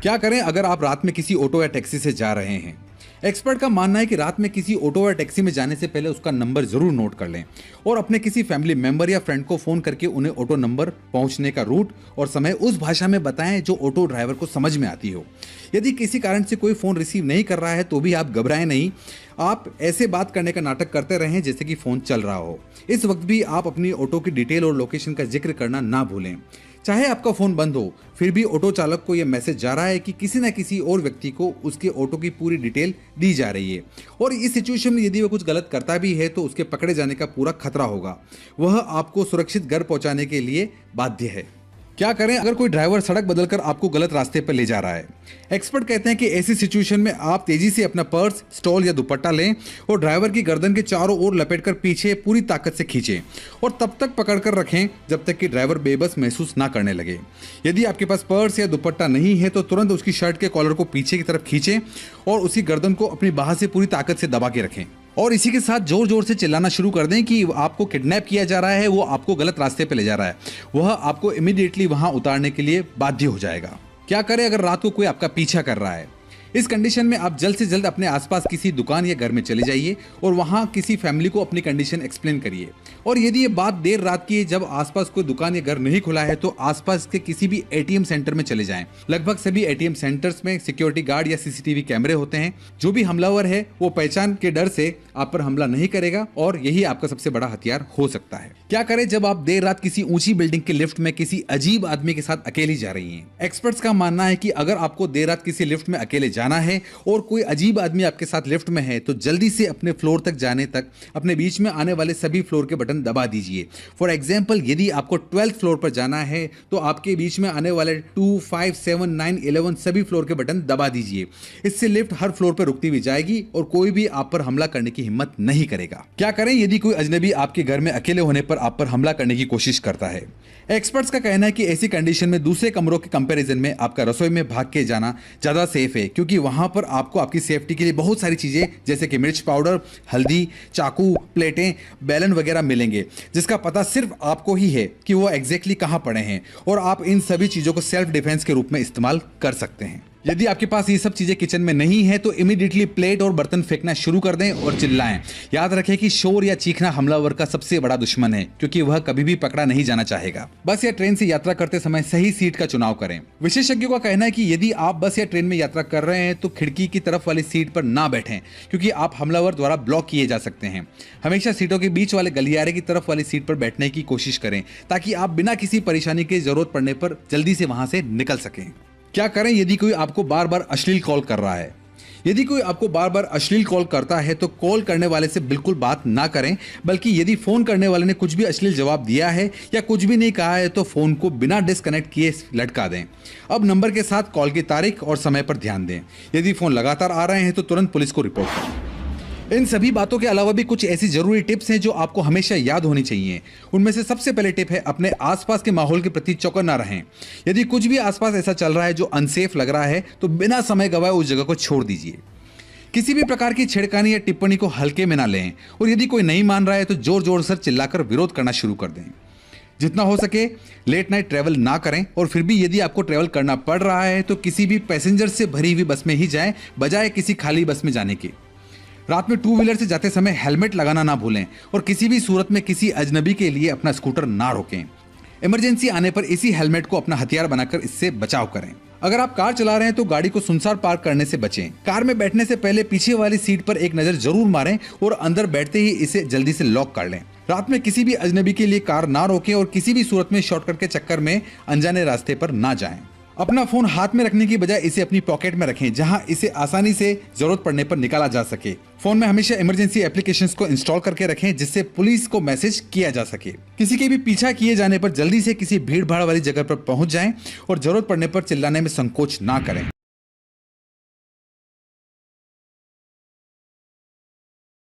क्या करें अगर आप रात में किसी ऑटो या टैक्सी से जा रहे हैं? एक्सपर्ट का मानना है कि रात में किसी ऑटो या टैक्सी में जाने से पहले उसका नंबर जरूर नोट कर लें और अपने किसी फैमिली मेंबर या फ्रेंड को फोन करके उन्हें ऑटो नंबर, पहुंचने का रूट और समय उस भाषा में बताएं जो ऑटो ड्राइवर को समझ में आती हो। यदि किसी कारण से कोई फोन रिसीव नहीं कर रहा है तो भी आप घबराएं नहीं। आप ऐसे बात करने का नाटक करते रहें जैसे कि फोन चल रहा हो। इस वक्त भी आप अपनी ऑटो की डिटेल और लोकेशन का जिक्र करना ना भूलें। चाहे आपका फोन बंद हो, फिर भी ऑटो चालक को यह मैसेज जा रहा है कि किसी न किसी और व्यक्ति को उसके ऑटो की पूरी डिटेल दी जा रही है और इस सिचुएशन में यदि वह कुछ गलत करता भी है तो उसके पकड़े जाने का पूरा खतरा होगा। वह आपको सुरक्षित घर पहुंचाने के लिए बाध्य है। क्या करें अगर कोई ड्राइवर सड़क बदलकर आपको गलत रास्ते पर ले जा रहा है? एक्सपर्ट कहते हैं कि ऐसी सिचुएशन में आप तेजी से अपना पर्स, स्टॉल या दुपट्टा लें और ड्राइवर की गर्दन के चारों ओर लपेटकर पीछे पूरी ताकत से खींचें और तब तक पकड़कर रखें जब तक कि ड्राइवर बेबस महसूस ना करने लगे। यदि आपके पास पर्स या दुपट्टा नहीं है तो तुरंत उसकी शर्ट के कॉलर को पीछे की तरफ खींचें और उसकी गर्दन को अपनी बाह से पूरी ताकत से दबा के रखें और इसी के साथ जोर जोर से चिल्लाना शुरू कर दें कि आपको किडनैप किया जा रहा है, वो आपको गलत रास्ते पे ले जा रहा है। वह आपको इमीडिएटली वहां उतारने के लिए बाध्य हो जाएगा। क्या करें अगर रात को कोई आपका पीछा कर रहा है? इस कंडीशन में आप जल्द से जल्द अपने आसपास किसी दुकान या घर में चले जाइए और वहां किसी फैमिली को अपनी कंडीशन एक्सप्लेन करिए। और यदि ये बात देर रात की है, जब आसपास कोई दुकान या घर नहीं खुला है, तो आसपास के किसी भी एटीएम सेंटर में चले जाएं। लगभग सभी एटीएम सेंटर्स में सिक्योरिटी गार्ड या सीसीटीवी कैमरे होते हैं। जो भी हमलावर है वो पहचान के डर से आप पर हमला नहीं करेगा और यही आपका सबसे बड़ा हथियार हो सकता है। क्या करें जब आप देर रात किसी ऊंची बिल्डिंग के लिफ्ट में किसी अजीब आदमी के साथ अकेली जा रही हैं? एक्सपर्ट्स का मानना है कि अगर आपको देर रात किसी लिफ्ट में अकेले जाना है और कोई अजीब आदमी आपके साथ लिफ्ट में है तो जल्दी से अपने फ्लोर तक जाने तक अपने बीच में आने वाले सभी फ्लोर के बटन दबा दीजिए। फॉर एग्जांपल, यदि आपको 12th फ्लोर पर जाना है तो आपके बीच में आने वाले 2, 5, 7, 9, 11 सभी फ्लोर के बटन दबा दीजिए। इससे लिफ्ट हर फ्लोर पर रुकती हुई जाएगी और कोई भी आप पर हमला करने की हिम्मत नहीं करेगा। क्या करें यदि कोई अजनबी आपके घर में अकेले होने पर आप पर हमला करने की कोशिश करता है? एक्सपर्ट्स का कहना है कि ऐसी कंडीशन में दूसरे कमरों के कंपैरिजन में आपका रसोई में भाग के जाना ज्यादा सेफ है, क्योंकि वहां पर आपको आपकी सेफ्टी के लिए बहुत सारी चीजें जैसे कि मिर्च पाउडर, हल्दी, चाकू, प्लेटें, बैलन वगैरह मिलेंगे, जिसका पता सिर्फ आपको ही है कि वो एग्जैक्टली कहां पड़े हैं और आप इन सभी चीजों को सेल्फ डिफेंस के रूप में इस्तेमाल कर सकते हैं। यदि आपके पास ये सब चीजें किचन में नहीं है तो इमीडिएटली प्लेट और बर्तन फेंकना शुरू कर दें और चिल्लाएं। याद रखें कि शोर या चीखना हमलावर का सबसे बड़ा दुश्मन है, क्योंकि वह कभी भी पकड़ा नहीं जाना चाहेगा। बस या ट्रेन से यात्रा करते समय सही सीट का चुनाव करें। विशेषज्ञों का कहना है कि यदि आप बस या ट्रेन में यात्रा कर रहे हैं तो खिड़की की तरफ वाली सीट पर ना बैठें, क्योंकि आप हमलावर द्वारा ब्लॉक किए जा सकते हैं। हमेशा सीटों के बीच वाले गलियारे की तरफ वाली सीट पर बैठने की कोशिश करें ताकि आप बिना किसी परेशानी की जरूरत पड़ने पर जल्दी से वहां से निकल सकें। क्या करें यदि कोई आपको बार बार अश्लील कॉल कर रहा है? यदि कोई आपको बार बार अश्लील कॉल करता है तो कॉल करने वाले से बिल्कुल बात ना करें, बल्कि यदि फोन करने वाले ने कुछ भी अश्लील जवाब दिया है या कुछ भी नहीं कहा है तो फोन को बिना डिस्कनेक्ट किए लटका दें। अब नंबर के साथ कॉल की तारीख और समय पर ध्यान दें। यदि फोन लगातार आ रहे हैं तो तुरंत पुलिस को रिपोर्ट करें। इन सभी बातों के अलावा भी कुछ ऐसी जरूरी टिप्स हैं जो आपको हमेशा याद होनी चाहिए। उनमें से सबसे पहले टिप है अपने आसपास के माहौल के प्रति चौकन्ना रहें। यदि कुछ भी आसपास ऐसा चल रहा है जो अनसेफ लग रहा है तो बिना समय गवाए उस जगह को छोड़ दीजिए। किसी भी प्रकार की छेड़खानी या टिप्पणी को हल्के में ना लें और यदि कोई नहीं मान रहा है तो जोर जोर से चिल्लाकर विरोध करना शुरू कर दें। जितना हो सके लेट नाइट ट्रैवल ना करें और फिर भी यदि आपको ट्रैवल करना पड़ रहा है तो किसी भी पैसेंजर से भरी हुई बस में ही जाएं, बजाय किसी खाली बस में जाने की। रात में 2 व्हीलर से जाते समय हेलमेट लगाना ना भूलें और किसी भी सूरत में किसी अजनबी के लिए अपना स्कूटर ना रोकें। इमरजेंसी आने पर इसी हेलमेट को अपना हथियार बनाकर इससे बचाव करें। अगर आप कार चला रहे हैं तो गाड़ी को सुनसान पार्क करने से बचें। कार में बैठने से पहले पीछे वाली सीट पर एक नजर जरूर मारें और अंदर बैठते ही इसे जल्दी से लॉक कर लें। रात में किसी भी अजनबी के लिए कार ना रोकें और किसी भी सूरत में शॉर्टकट के चक्कर में अनजाने रास्ते पर ना जाएं। अपना फोन हाथ में रखने की बजाय इसे अपनी पॉकेट में रखें, जहां इसे आसानी से जरूरत पड़ने पर निकाला जा सके। फोन में हमेशा इमरजेंसी एप्लीकेशंस को इंस्टॉल करके रखें जिससे पुलिस को मैसेज किया जा सके। किसी के भी पीछा किए जाने पर जल्दी से किसी भीड़ भाड़ वाली जगह पर पहुंच जाएं और जरूरत पड़ने पर चिल्लाने में संकोच ना करें।